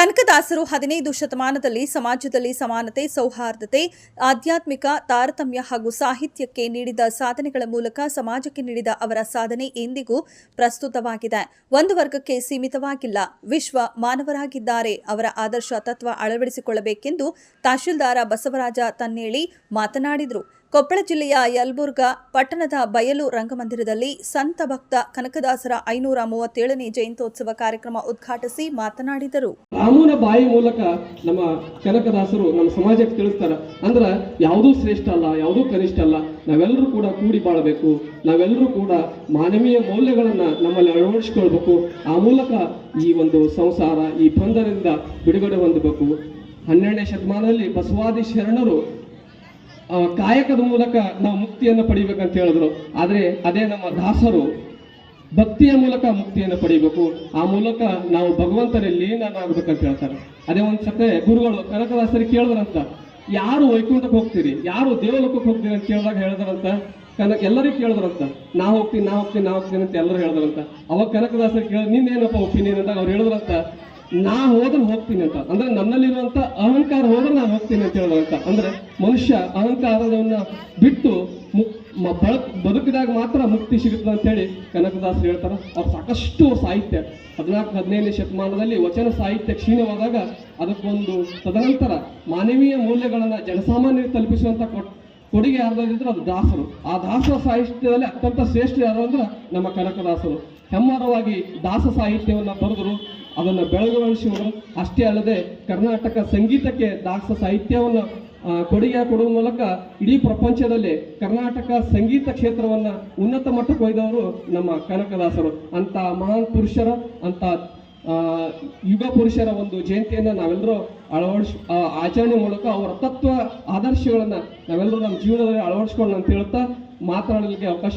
ಕನಕದಾಸರು 15 ಶತಮಾನದಲ್ಲಿ ಸಮಾಜದಲ್ಲಿ ಸಮಾನತೆ, ಸೌಹಾರ್ದತೆ, ಆಧ್ಯಾತ್ಮಿಕ ತಾರತಮ್ಯ ಹಾಗೂ ಸಾಹಿತ್ಯಕ್ಕೆ ನೀಡಿದ ಸಾಧನೆಗಳ ಮೂಲಕ ಸಮಾಜಕ್ಕೆ ನೀಡಿದ ಅವರ ಸಾಧನೆ ಎಂದಿಗೂ ಪ್ರಸ್ತುತವಾಗಿದೆ. ಒಂದು ವರ್ಗಕ್ಕೆ ಸೀಮಿತವಾಗಿಲ್ಲ, ವಿಶ್ವ ಮಾನವರಾಗಿದ್ದಾರೆ. ಅವರ ಆದರ್ಶ ತತ್ವ ಅಳವಡಿಸಿಕೊಳ್ಳಬೇಕೆಂದು ತಹಶೀಲ್ದಾರ ಬಸವರಾಜ ತನ್ನೇಳಿ ಮಾತನಾಡಿದರು. ಕೊಪ್ಪಳ ಜಿಲ್ಲೆಯ ಯಲಬುರ್ಗಾ ಪಟ್ಟಣದ ಬಯಲು ರಂಗಮಂದಿರದಲ್ಲಿ ಸಂತ ಭಕ್ತ ಕನಕದಾಸರ 537ನೇ ಜಯಂತ್ಯೋತ್ಸವ ಕಾರ್ಯಕ್ರಮ ಉದ್ಘಾಟಿಸಿ ಮಾತನಾಡಿದರು. ರಾಮನ ಬಾಯಿ ಮೂಲಕ ನಮ್ಮ ಕನಕದಾಸರು ನಮ್ಮ ಸಮಾಜಕ್ಕೆ ತಿಳಿಸ್ತಾರೆ. ಅಂದ್ರೆ ಯಾವುದೂ ಶ್ರೇಷ್ಠ ಅಲ್ಲ, ಯಾವುದೂ ಕನಿಷ್ಠ ಅಲ್ಲ, ನಾವೆಲ್ಲರೂ ಕೂಡ ಕೂಡಿ ಬಾಳಬೇಕು, ನಾವೆಲ್ಲರೂ ಕೂಡ ಮಾನವೀಯ ಮೌಲ್ಯಗಳನ್ನ ನಮ್ಮಲ್ಲಿ ಅಳವಡಿಸಿಕೊಳ್ಬೇಕು. ಆ ಮೂಲಕ ಈ ಒಂದು ಸಂಸಾರ, ಈ ಬಂಧನದಿಂದ ಬಿಡುಗಡೆ ಹೊಂದಬೇಕು. 12ನೇ ಶತಮಾನದಲ್ಲಿ ಬಸವಾದಿ ಶರಣರು ಕಾಯಕದ ಮೂಲಕ ನಾವು ಮುಕ್ತಿಯನ್ನು ಪಡಿಬೇಕಂತ ಹೇಳಿದ್ರು. ಆದರೆ ಅದೇ ನಮ್ಮ ದಾಸರು ಭಕ್ತಿಯ ಮೂಲಕ ಮುಕ್ತಿಯನ್ನು ಪಡಿಬೇಕು. ಆ ಮೂಲಕ ನಾವು ಭಗವಂತನಲ್ಲಿ ಲೀನನಾಗಬೇಕಂತ ಹೇಳ್ತಾರೆ. ಅದೇ ಒಂದು ಸತೆ ಗುರುಗಳು ಕನಕದಾಸರಿಗೆ ಕೇಳಿದ್ರಂತ, ಯಾರು ವೈಕುಂಠಕ್ಕೆ ಹೋಗ್ತೀರಿ, ಯಾರು ದೇವಲೋಕಕ್ಕೆ ಹೋಗ್ತೀರಿ ಅಂತ ಕೇಳಿದಾಗ ಹೇಳಿದ್ರಂತ, ಎಲ್ಲರಿಗೂ ಕೇಳಿದ್ರಂತ, ನಾ ಹೋಗ್ತೀನಿ ಅಂತ ಎಲ್ಲರೂ ಹೇಳಿದ್ರಂತ. ಅವಾಗ ಕನಕದಾಸರಿಗೆ ಕೇಳಿದ್ರೆ ನಿನ್ನೇನಪ್ಪ ಒಪಿನಿಯನ್ ಅಂದಾಗ ಅವ್ರು ಹೇಳಿದ್ರಂತ, ನಾ ಹೋದ್ರೆ ಹೋಗ್ತೀನಿ ಅಂತ. ಅಂದ್ರೆ ನನ್ನಲ್ಲಿರುವಂತ ಅಹಂಕಾರ ಹೋದ್ರೆ ನಾನು ಹೋಗ್ತೀನಿ ಅಂತ ಹೇಳಿದ್ರಂತ. ಅಂದ್ರೆ ಮನುಷ್ಯ ಅಹಂಕಾರವನ್ನ ಬಿಟ್ಟು ಬದುಕಿದಾಗ ಮಾತ್ರ ಮುಕ್ತಿ ಸಿಗುತ್ತದೆ ಅಂತ ಹೇಳಿ ಕನಕದಾಸರು ಹೇಳ್ತಾರೆ. ಅವ್ರು ಸಾಕಷ್ಟು ಸಾಹಿತ್ಯ 14-15ನೇ ಶತಮಾನದಲ್ಲಿ ವಚನ ಸಾಹಿತ್ಯ ಕ್ಷೀಣವಾದಾಗ ಅದಕ್ಕೊಂದು ತದನಂತರ ಮಾನವೀಯ ಮೌಲ್ಯಗಳನ್ನ ಜನಸಾಮಾನ್ಯರಿಗೆ ತಲುಪಿಸುವಂತ ಕೊಡುಗೆ ಯಾರ್ದಾದ್ರೆ ಅದು ದಾಸರು. ಆ ದಾಸ ಸಾಹಿತ್ಯದಲ್ಲಿ ಅತ್ಯಂತ ಶ್ರೇಷ್ಠ ಯಾರು ಅಂದ್ರೆ ನಮ್ಮ ಕನಕದಾಸರು. ಹೆಮ್ಮರವಾಗಿ ದಾಸ ಸಾಹಿತ್ಯವನ್ನ ಬರೆದರು, ಅದನ್ನು ಬೆಳವಣಿಸಿದರು. ಅಷ್ಟೇ ಅಲ್ಲದೆ ಕರ್ನಾಟಕ ಸಂಗೀತಕ್ಕೆ ದಾಸ ಸಾಹಿತ್ಯವನ್ನು ಕೊಡುಗೆ ಕೊಡುವ ಮೂಲಕ ಇಡೀ ಪ್ರಪಂಚದಲ್ಲಿ ಕರ್ನಾಟಕ ಸಂಗೀತ ಕ್ಷೇತ್ರವನ್ನ ಉನ್ನತ ಮಟ್ಟಕ್ಕೆ ಒಯ್ದವರು ನಮ್ಮ ಕನಕದಾಸರು. ಅಂತ ಮಹಾನ್ ಪುರುಷರ, ಅಂತ ಯುಗ ಪುರುಷರ ಒಂದು ಜಯಂತಿಯನ್ನ ನಾವೆಲ್ಲರೂ ಆಚರಣೆ ಮೂಲಕ ಅವರ ತತ್ವ ಆದರ್ಶಗಳನ್ನ ನಾವೆಲ್ಲರೂ ನಮ್ಮ ಜೀವನದಲ್ಲಿ ಅಳವಡಿಸ್ಕೊಳ್ಳೋಣ ಅಂತ ಹೇಳ್ತಾ ಮಾತನಾಡಲಿಕ್ಕೆ ಅವಕಾಶ